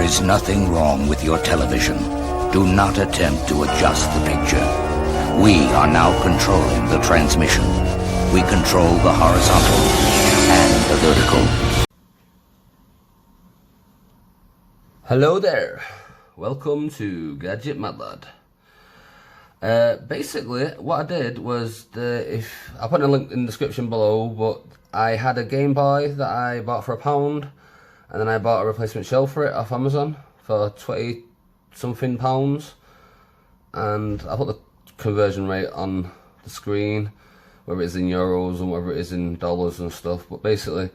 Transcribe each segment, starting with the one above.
is nothing wrong with your television. Do not attempt to adjust the picture. We are now controlling the transmission. We control the horizontal and the vertical. Hello there. Welcome to Gadget Mad Lad. Basically, what I did was, I put a link in the description below, but I had a Game Boy that I bought for £1, and then I bought a replacement shell for it off Amazon for 20 something pounds, and I put the conversion rate on the screen, whether it's in euros and whether it is in dollars and stuff. But basically,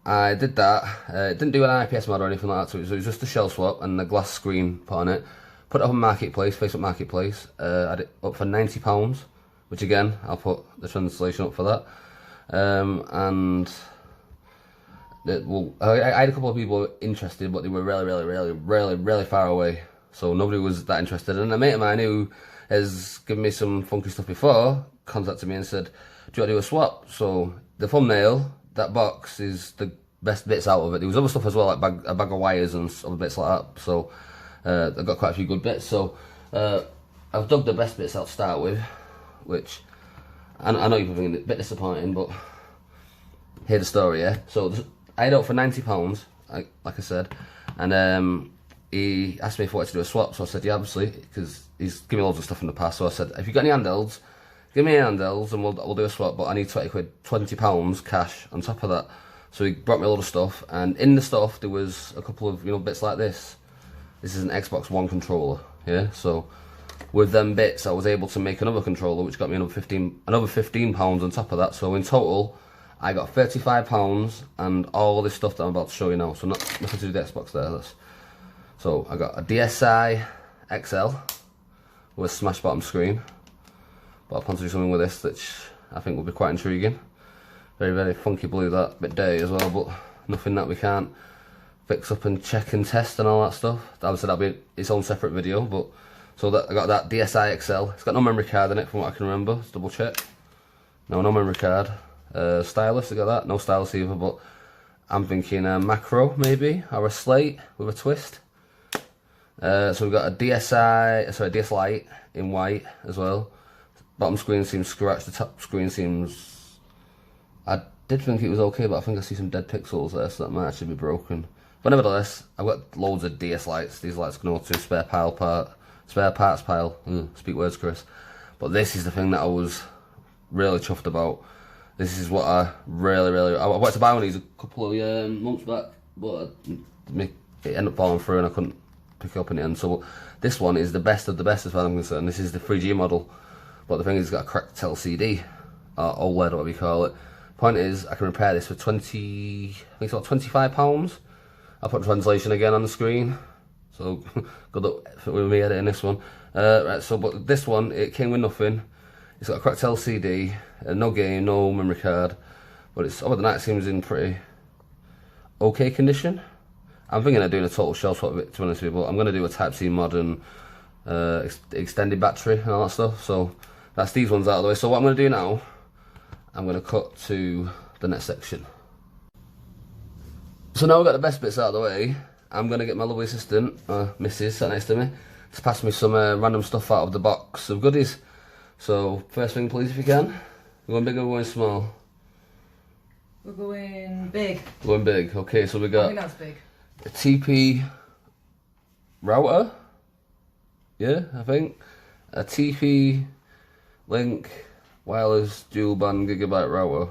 I did that. It didn't do an IPS mod or anything like that, so it was just a shell swap and the glass screen put on it. Put it up on Marketplace, Facebook Marketplace. I had it up for £90, which again, I'll put the translation up for that. I had a couple of people interested, but they were really far away, so nobody was that interested. And a mate of mine who has given me some funky stuff before contacted me and said, do you want to do a swap? So the thumbnail, that box, is the best bits out of it. There was other stuff as well, like a bag of wires and other bits like that. So I've got quite a few good bits. So I've dug the best bits out to start with, which I know you're thinking a bit disappointing, but hear the story, yeah? So I had it up for £90, like I said, and he asked me if I wanted to do a swap, so I said, yeah, obviously, because he's given me loads of stuff in the past. So I said, if you've got any handhelds, give me handhelds and we'll do a swap, but I need £20 cash on top of that. So he brought me a lot of stuff, and in the stuff there was a couple of bits like this. This is an Xbox One controller, yeah? So with them bits I was able to make another controller, which got me another £15 on top of that. So in total I got £35 and all this stuff that I'm about to show you now. So nothing to do with the Xbox there. So I got a DSi XL with a smash bottom screen, but I plan to do something with this which I think will be quite intriguing. Very funky blue, that bit dirty as well, but nothing that we can't fix up and check and test and all that stuff. Obviously that'll be its own separate video, but so that I got that DSi XL. It's got no memory card in it from what I can remember. Let's double check. No memory card. Stylus, I got that. No stylus either, but I'm thinking a macro maybe, or a slate with a twist. So we've got a DS Lite in white as well. Bottom screen seems scratched, the top screen seems... I did think it was okay, but I think I see some dead pixels there, so that might actually be broken. But nevertheless, I've got loads of DS lights. These lights can go to spare parts pile. Speak words, Chris. But this is the thing that I was really chuffed about. This is what I I wanted to buy one of these a couple of months back, but it ended up falling through and I couldn't pick it up in the end. So this one is the best of the best as far as I'm concerned. This is the 3G model, but the thing is it's got a cracked LCD, or OLED, whatever you call it. Point is, I can repair this for I think it's about £25. I'll put translation again on the screen, so good luck with me editing this one. Right, so but this one, it came with nothing. It's got a cracked LCD, no game, no memory card, but it's, other than that, it seems in pretty okay condition. I'm thinking of doing a total shell swap of it, to be honest with you, but I'm going to do a Type-C mod and extended battery and all that stuff. So that's these ones out of the way. So what I'm going to do now, I'm going to cut to the next section. So now we've got the best bits out of the way, I'm going to get my lovely assistant, Mrs. sat next to me, to pass me some random stuff out of the box of goodies. So first thing please, if you can. We're going big or we're going small? We're going big. We're going big, okay, so we got... I think that's big. A TP router, yeah, I think. A TP Link wireless dual band gigabyte router.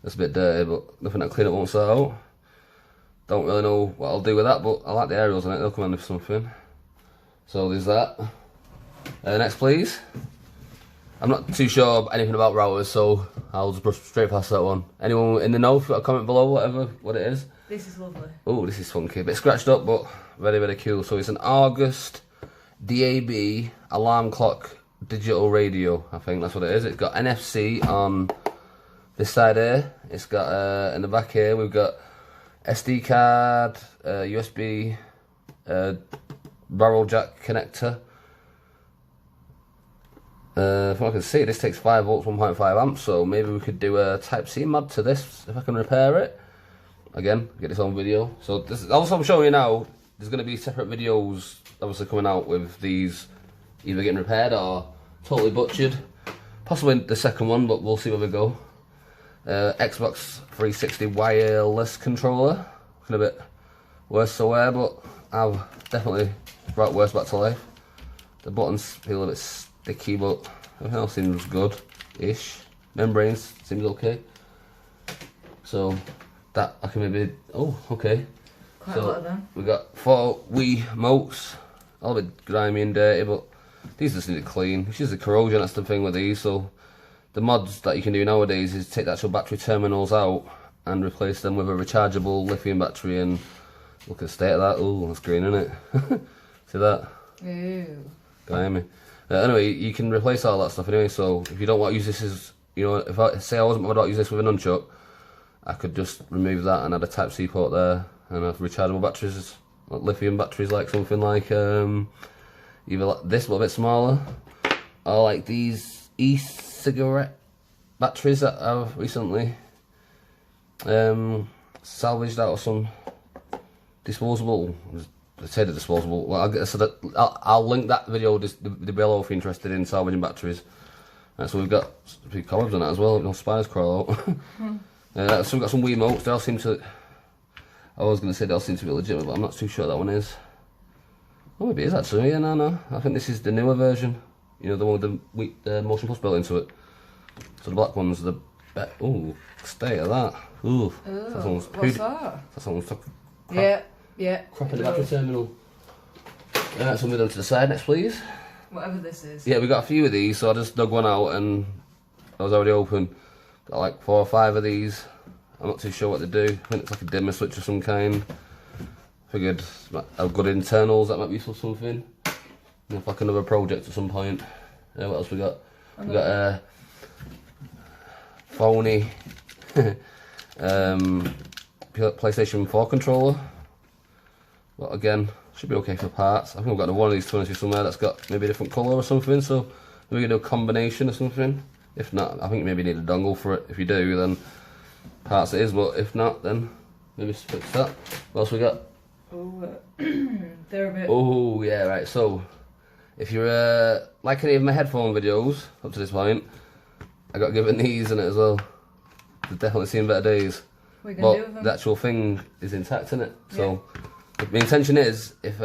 That's a bit dirty, but nothing that clean up won't sort out. Don't really know what I'll do with that, but I like the aerials on it, they'll come handy for something. So there's that. Next please. I'm not too sure anything about routers, so I'll just brush straight past that one. Anyone in the know, if you've got a comment below, what it is. This is lovely. Oh, this is funky. A bit scratched up, but very cool. So it's an August DAB alarm clock digital radio. I think that's what it is. It's got NFC on this side here. It's got, in the back here, we've got SD card, USB, barrel jack connector. From what I can see, this takes 5 volts, 1.5 amps, so maybe we could do a Type-C mod to this, if I can repair it. Again, get this on video. So this is, also I'm showing you now, there's going to be separate videos obviously coming out with these either getting repaired or totally butchered. Possibly the second one, but we'll see where we go. Xbox 360 wireless controller. Looking a bit worse to wear, but I've definitely brought worse back to life. The buttons feel a bit sticky, but everything else seems good-ish. Membranes seems okay. So that I can maybe, oh, okay. Quite a lot of them. We got 4 Wii motes, all a bit grimy and dirty, but these just need to clean. It's just the corrosion, that's the thing with these. So the mods that you can do nowadays is take the actual battery terminals out and replace them with a rechargeable lithium battery, and look at the state of that. Oh, that's green, isn't it? See that? Ew. Grimy. Anyway, you can replace all that stuff anyway, so if you don't want to use this as, you know, if I say I wasn't bothered about using this with a nunchuck, I could just remove that and add a Type-C port there and have rechargeable batteries, like lithium batteries, like something like either like this, a little bit smaller, or like these e-cigarette batteries that I've recently salvaged out of some disposable. I said the disposable. Well, I'll link that video the below if you're interested in salvaging batteries. So we've got a few cobwebs on that as well. No spiders crawl out. So we've got some Wii motes. They all seem to. I was going to say they all seem to be legitimate, but I'm not too sure that one is. Oh, maybe it is actually. Yeah, no. I think this is the newer version. You know, the one with the Motion Plus built into it. So the black one's the better. Ooh, state of that. Ooh. What's that? That's someone's took. Yeah. Crap in the battery terminal. So move them to the side next, please. Whatever this is. Yeah, we got a few of these, so I just dug one out and I was already open. Got like 4 or 5 of these. I'm not too sure what to do. I think it's like a dimmer switch of some kind. Figured I've got internals that might be useful for something. And if like another project at some point. What else we got? We got a phony PlayStation 4 controller. But again, should be okay for parts. I think I've got one of these 22 somewhere that's got maybe a different colour or something, so maybe we can do a combination or something. If not, I think you maybe need a dongle for it. If you do, then parts it is, but if not, then maybe fix that. What else we got? Oh, they're a bit... Oh, yeah, right, so if you're like any of my headphone videos up to this point, I got given these in it as well. They've definitely seen better days. What are you going to do with them? The actual thing is intact, isn't it? So the intention is, if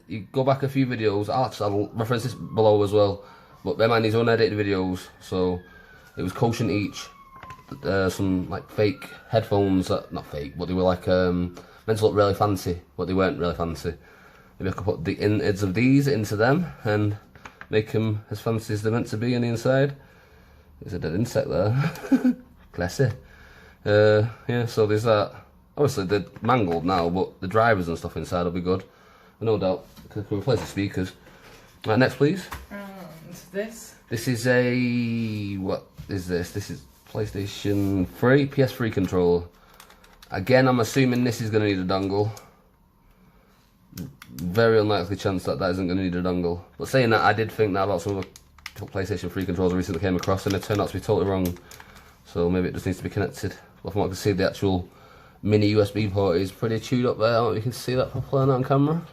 you go back a few videos, I'll reference this below as well, but bear in mind these are unedited videos, so it was quotient each. Some like fake headphones, not fake, but they were like meant to look really fancy, but they weren't really fancy. Maybe I could put the innards of these into them and make them as fancy as they're meant to be on the inside. There's a dead insect there. Classy. Yeah, so there's that. Obviously they're mangled now, but the drivers and stuff inside will be good. No doubt, because I can replace the speakers. Right, next please. And this? This is a... what is this? This is PlayStation 3, PS3 controller. Again, I'm assuming this is going to need a dongle. Very unlikely chance that isn't going to need a dongle. But saying that, I did think that about some of the PlayStation 3 controllers I recently came across, and it turned out to be totally wrong. So maybe it just needs to be connected. Well, from what I can see, the actual mini USB port is pretty chewed up there. I don't know if you can see that properly on camera.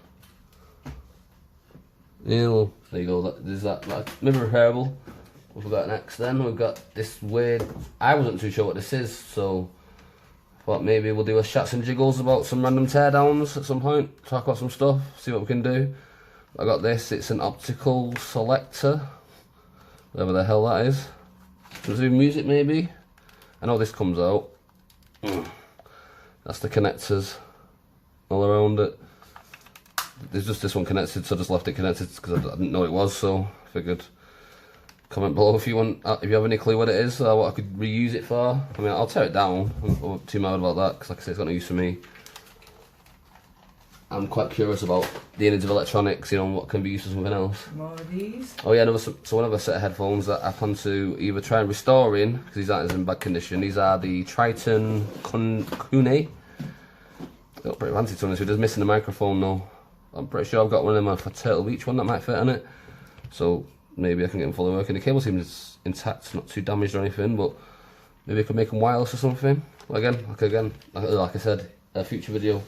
Yeah, well, there you go. There's that. Maybe repairable. What have we got next then? We've got this weird... I wasn't too sure what this is, so I thought maybe we'll do a shots and jiggles about some random teardowns at some point. Talk about some stuff, see what we can do. I got this. It's an optical selector. Whatever the hell that is. Does it do music maybe? I know this comes out. That's the connectors all around it. There's just this one connected, so I just left it connected because I didn't know it was, so I figured. Comment below if you want, if you have any clue what it is, or what I could reuse it for. I mean, I'll tear it down. I'm not too mad about that, because like I say, it's got no use for me. I'm quite curious about the innards of electronics, you know, what can be used for something else. More of these? Oh yeah, so one of a set of headphones that I plan to either try and restore in, because these aren't in bad condition. These are the Triton Kune. They look pretty fancy to us. We're just missing the microphone though. I'm pretty sure I've got one of them for Turtle Beach one that might fit on it. So maybe I can get them fully working. The cable seems intact, not too damaged or anything, but maybe I could make them wireless or something. Well, like I said, a future video.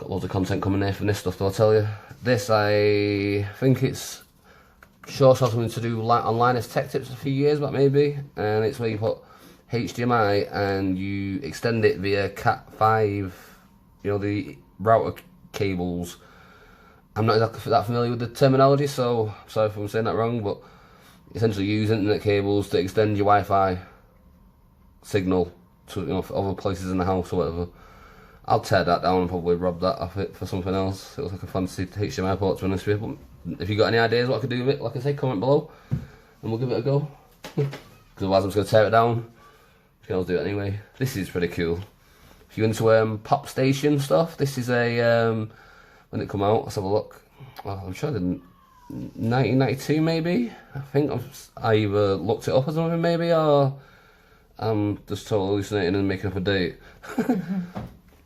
Got loads of content coming there from this stuff, though, I'll tell you. This, I think it's sure saw something to do on Linus Tech Tips a few years back, maybe. And it's where you put HDMI and you extend it via Cat5, you know, the router cables. I'm not exactly that familiar with the terminology, so sorry if I'm saying that wrong, but essentially use internet cables to extend your Wi-Fi signal to, you know, for other places in the house or whatever. I'll tear that down and probably rob that off it for something else. It looks like a fancy HDMI port, to be honest with you. But if you got any ideas what I could do with it, like I say, comment below and we'll give it a go. Because otherwise I'm just going to tear it down. You can always do it anyway. This is pretty cool. If you're into pop station stuff, this is a when it come out, let's have a look. Oh, I'm sure I didn't. 1992 maybe. I think I either looked it up or something maybe, or I'm just totally hallucinating and making up a date.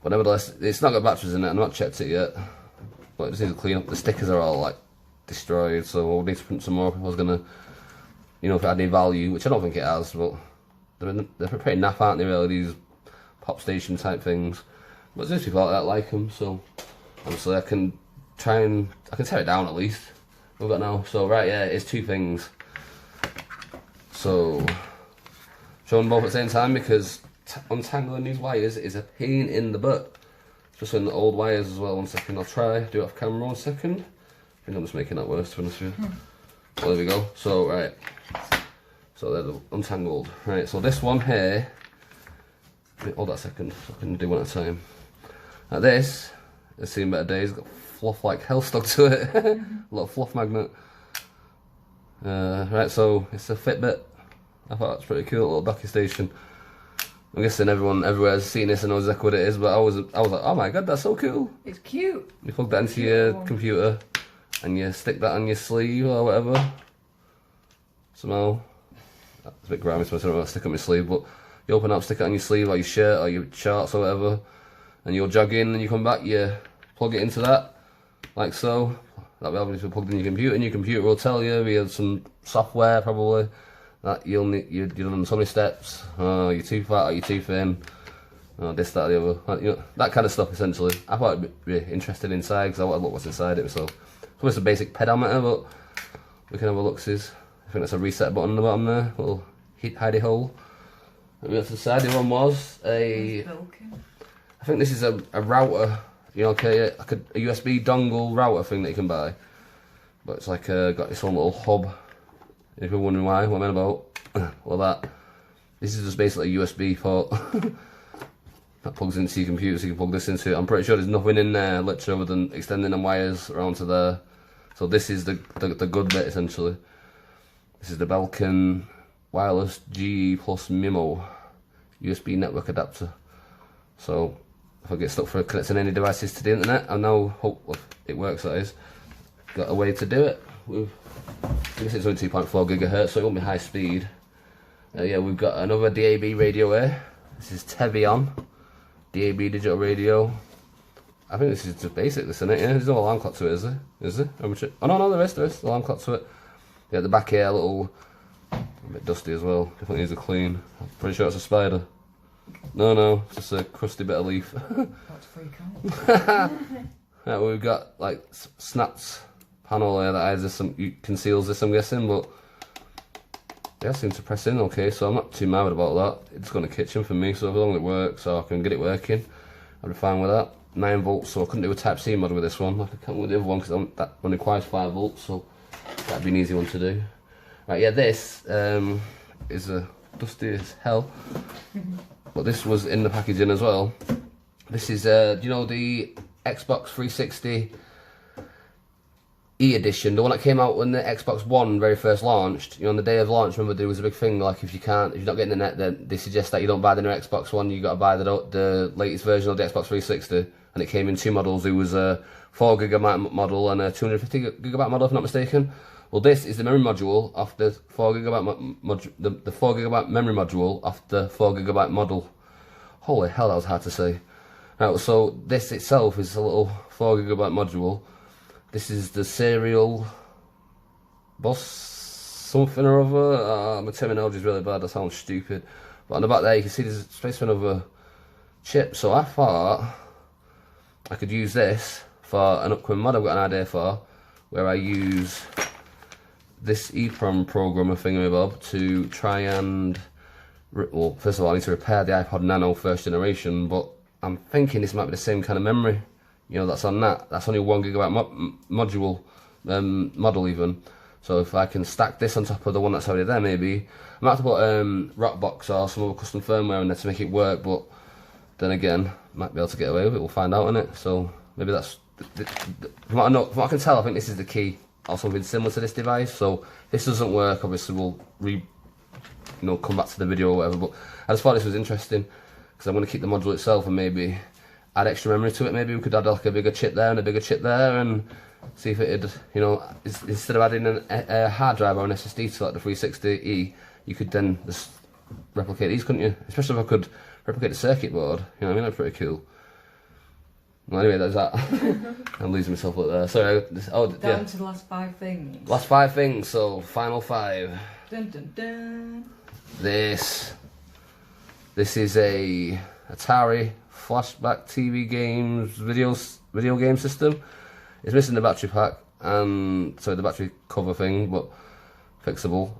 But nevertheless, it's not got batteries in it. I've not checked it yet, but it just needs to clean up. The stickers are all like destroyed, so we'll need to print some more if I was gonna, you know, if it had any value, which I don't think it has. But they're pretty naff, aren't they? Really, these pop station type things. But there's people out there that like them, so obviously I can tear it down at least. We've got now. So right, yeah, it's two things. So show them both at the same time because untangling these wires is a pain in the butt. Especially in the old wires as well. 1 second, I'll try. Do it off camera 1 second. I think I'm just making that worse, to be honest with you. Well, there we go. So, right. So they're untangled. Right, so this one here. Hold that a second, so I can do one at a time. Now this, it's seen better days. Got fluff like hell stuck to it. A little fluff magnet. Right, so it's a Fitbit. I thought that's pretty cool, a little docking station. I'm guessing everyone everywhere has seen this and knows exactly what it is, but I was like, oh my god, that's so cool. It's cute. You plug that into your computer and you stick that on your sleeve or whatever. Somehow. That's a bit grimy, so I don't know how to stick it on my sleeve, but you open up, stick it on your sleeve or your shirt or your shorts or whatever, and you'll jog in and you come back, you plug it into that, like so. That'll be obviously plugged in your computer, and your computer will tell you via some software probably that you've done so many steps, you're too fat or you're too thin, this, that, the other, you know, that kind of stuff essentially. I thought it'd be interested inside because I want to look what's inside it myself. So it's a basic pedometer, but we can have a look-sies. I think that's a reset button on the bottom there, little hidey hole. And we got to the side, the other one was I think this is a router, you know, okay, like a USB dongle router thing that you can buy. But it's like got its own little hub. If you're wondering why, what I mean about, well that, this is just basically a USB port that plugs into your computer, so you can plug this into it. I'm pretty sure there's nothing in there, literally, other than extending the wires around to there. So this is the good bit, essentially. This is the Belkin Wireless GE Plus MIMO USB network adapter. So if I get stuck for connecting any devices to the internet, I now hope it works, that is. Got a way to do it. I guess it's only 2.4 gigahertz, so it won't be high speed. Yeah, we've got another DAB radio here. This is Tevion DAB digital radio. I think this is just basic, this, isn't it? Yeah, there's no alarm clock to it, is there? Is there? Oh no, there is alarm clock to it. Yeah, at the back here, a little, a bit dusty as well. Definitely needs a clean. I'm pretty sure it's a spider. No, it's just a crusty bit of leaf. That's freak out. Yeah, we've got like snaps panel there that hides this, conceals this, I'm guessing, but they seem to press in okay, so I'm not too mad about that. It's got a kitchen for me, so as long as it works, so I can get it working, I'll be fine with that. 9 volts, so I couldn't do a Type-C mod with this one, like I can't with the other one, because that one requires 5 volts, so that'd be an easy one to do. Right, yeah, this is a dusty as hell, but this was in the packaging as well. This is, do you know the Xbox 360 E-Edition, the one that came out when the Xbox One very first launched? You know, on the day of launch, remember there was a big thing, like if you're not getting the net, then they suggest that you don't buy the new Xbox One, you got to buy the latest version of the Xbox 360, and it came in 2 models. There was a 4GB model and a 250GB model, if I'm not mistaken. Well, this is the memory module off the 4GB the 4GB memory module off the 4GB model. Holy hell, that was hard to say. Right, so this itself is a little 4GB module. This is the serial bus something or other. My terminology is really bad, that sounds stupid. But on the back there you can see there's space for another chip. So I thought I could use this for an upcoming mod I've got an idea for, where I use this EEPROM programmer thingamabob to try and, well, first of all I need to repair the iPod Nano first generation, but I'm thinking this might be the same kind of memory, you know, that's on that. That's only 1 GB module, model even. So if I can stack this on top of the one that's already there, maybe I might have to put Rockbox or some other custom firmware in there to make it work, but then again, might be able to get away with it, we'll find out, innit? So maybe that's, from what I can tell, I think this is the key, or something similar to this device. So if this doesn't work, obviously we'll come back to the video or whatever, but I just thought this was interesting, because I'm going to keep the module itself and maybe add extra memory to it. Maybe we could add like a bigger chip there and a bigger chip there, and see if it'd, you know, instead of adding a hard drive or an SSD to like the 360E, you could then just replicate these, couldn't you? Especially if I could replicate the circuit board, you know what I mean? That's pretty cool. Well, anyway, there's that. I'm losing myself up there. Sorry. Down to the last 5 things. Last 5 things, so final 5. Dun dun dun. This is a Atari flashback TV games video game system. It's missing the battery pack and the battery cover thing, but fixable.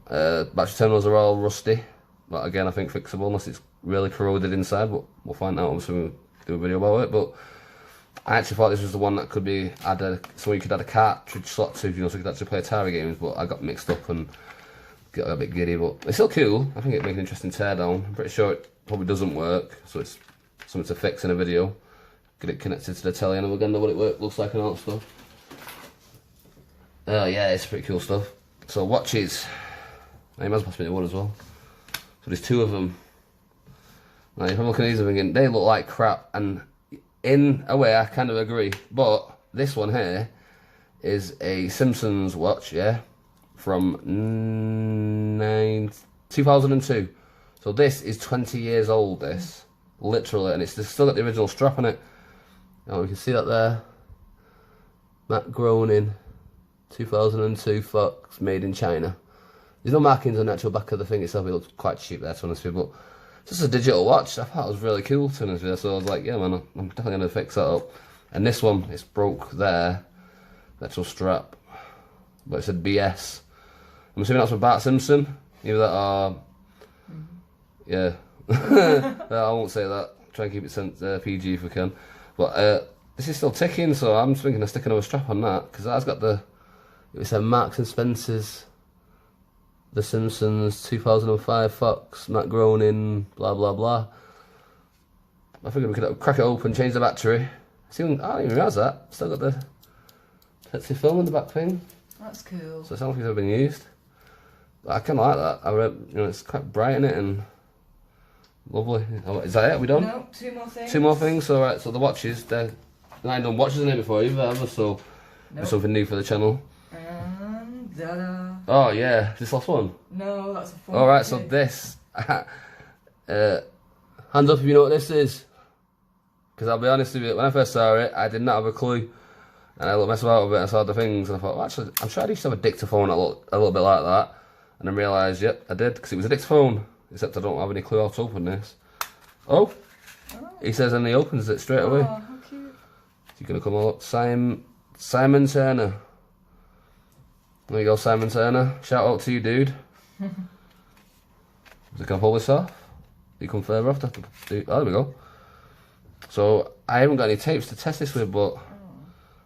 Battery terminals are all rusty, but again I think fixable unless it's really corroded inside, but we'll find out once we do a video about it. But I actually thought this was the one that could be so you could add a cartridge slot to, you know, so you could actually play Atari games, but I got mixed up and got a bit giddy, but it's still cool. I think it'd make an interesting teardown. I'm pretty sure it probably doesn't work, so it's something to fix in a video. Get it connected to the telly and we're gonna know what it looks like and all that stuff. Oh yeah, it's pretty cool stuff. So watches. He must pass me the one as well. So there's 2 of them. Now if I'm looking at these and thinking, they look like crap, and in a way I kind of agree, but this one here is a Simpsons watch, yeah, from 2002. So this is 20 years old, this, literally, and it's still got the original strap on it. Oh, you can see that there. Matt Groening, 2002 Fox, made in China. There's no markings on the actual back of the thing itself. It looks quite cheap there, to be honest with you, but it's just a digital watch. I thought it was really cool, to be honest with you. So I was like, yeah, man, I'm definitely going to fix that up. And this one, it's broke there, the actual strap, but it said BS. I'm assuming that's for Bart Simpson. Either that or, yeah. I won't say that. Try and keep it PG if we can. But this is still ticking, so I'm just thinking of sticking another strap on that, because that's got it said Marks and Spencer's, The Simpsons, 2005 Fox, Matt Groening, blah blah blah. I figured we could crack it open, change the battery. I didn't even realise that. Still got the Pepsi film in the back thing. That's cool. So it sounds like it's ever been used. But I kind of like that. It's quite bright in it and lovely. Oh, is that it? Are we done? No, 2 more things. 2 more things. So right, so the watches. I ain't done watches in it before either, so it's something new for the channel. And da-da. Oh yeah, this last one. No, that's a fun. All right, so this. Hands up if you know what this is. Because I'll be honest with you, when I first saw it, I did not have a clue. And I looked mess about with it, I saw the things, and I thought, well, actually, I'm sure I used to have a dictaphone that looked a little bit like that. And I realised, yep, I did, because it was a dictaphone. Except I don't have any clue how to open this. Oh! He says, and he opens it straight away. Oh, how cute. He's going to come up. Simon Turner. There you go, Simon Turner. Shout out to you, dude. Is it going to pull this off? You come further off? Oh, there we go. So, I haven't got any tapes to test this with, but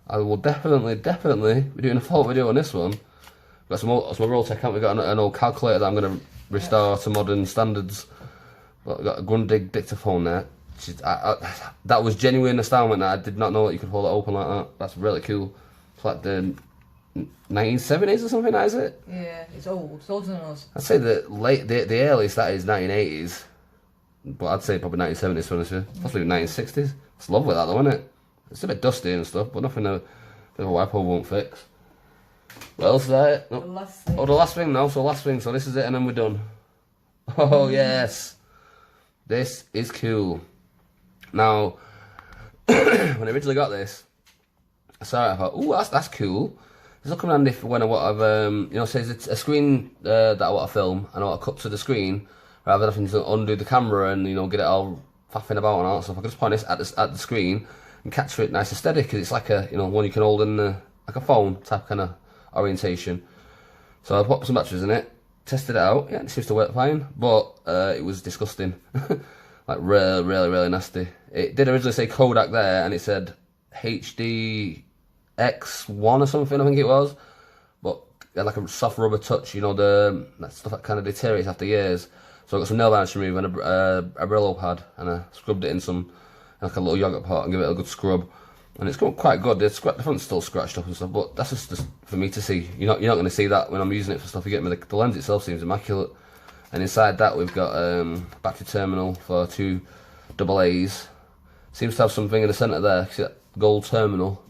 I will definitely be doing a full video on this one. Got some roll tech out. We've got an old calculator that I'm going to restore to modern standards. But I've got a Grundig dictaphone there. That was genuine astounding. That I did not know that you could hold it open like that. That's really cool. It's like the 1970s or something, is it? Yeah, it's old. It's older than us. I'd say the earliest that is 1980s. But I'd say probably 1970s, to be honest with you. Possibly 1960s. It's lovely that though, isn't it? It's a bit dusty and stuff, but nothing a wipe over won't fix. What else is that? Nope. The last thing. Oh, the last thing now. So last thing. So this is it, and then we're done. Oh yes, this is cool. Now, when I originally got this, I saw it. I thought, "Ooh, that's cool." It's looking handy for when I want to, say it's a screen that I want to film, and I want to cut to the screen rather than having to undo the camera and get it all faffing about and all that stuff. I can just point this at the screen, and capture it nice and steady, because it's like a, you know, one you can hold in the, like a phone type kind of orientation. So I popped some batteries in it, tested it out. Yeah, it seems to work fine, but it was disgusting. Like really nasty. It did originally say Kodak there, and it said HD X1 or something, I think it was. But it had like a soft rubber touch, you know, that stuff that kind of deteriorates after years. So I got some nail varnish remover and a Brillo pad, and I scrubbed it in like a little yogurt pot and give it a good scrub. And it's come quite good. The front's still scratched up and stuff, but that's just for me to see. You're not going to see that when I'm using it for stuff. You get me. The lens itself seems immaculate. And inside that we've got battery terminal for 2 AA's. Seems to have something in the centre there. See that gold terminal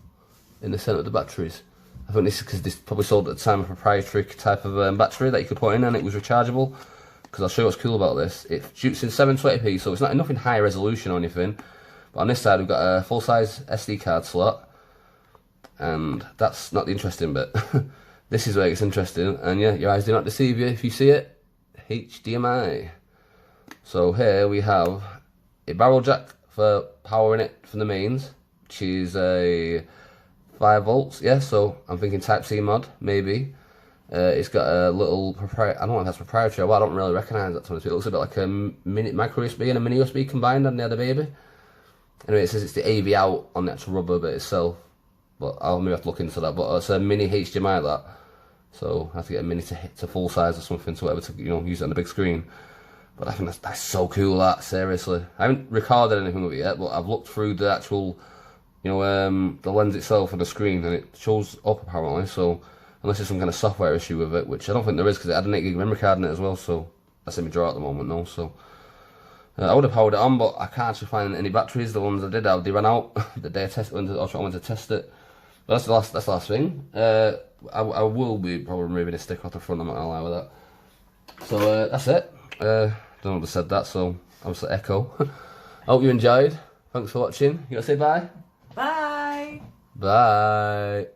in the centre of the batteries? I think this is because this probably sold at the time a proprietary type of battery that you could put in, and it was rechargeable. Because I'll show you what's cool about this. It shoots in 720p, so it's not nothing high resolution or anything. But on this side we've got a full-size SD card slot. And that's not the interesting bit. This is where it gets interesting. And yeah, your eyes do not deceive you if you see it. HDMI. So here we have a barrel jack for powering it from the mains, which is a 5 volts. Yeah, so I'm thinking Type C mod, maybe. It's got a little I don't know if that's proprietary. Well, I don't really recognise that. It looks a bit like a micro USB and a mini USB combined on the other baby. Anyway, it says it's the AV out on the actual rubber bit itself, but I'll maybe have to look into that. But it's a mini HDMI that. So I have to get a mini to full size or something, to whatever, to, you know, use it on the big screen. But I think that's so cool, that, seriously. I haven't recorded anything with it yet, but I've looked through the actual, you know, the lens itself on the screen, and it shows up apparently. So unless there's some kind of software issue with it, which I don't think there is, because it had an 8 gig memory card in it as well. So that's in my drawer at the moment, no. So I would have powered it on, but I can't actually find any batteries. The ones I did have, they ran out the day I went to test it. But that's the last thing. I will be probably removing a stick off the front, I'm not gonna lie with that. So that's it. Don't know if I said that, so I'll just echo. I hope you enjoyed. Thanks for watching. You gotta say bye? Bye. Bye.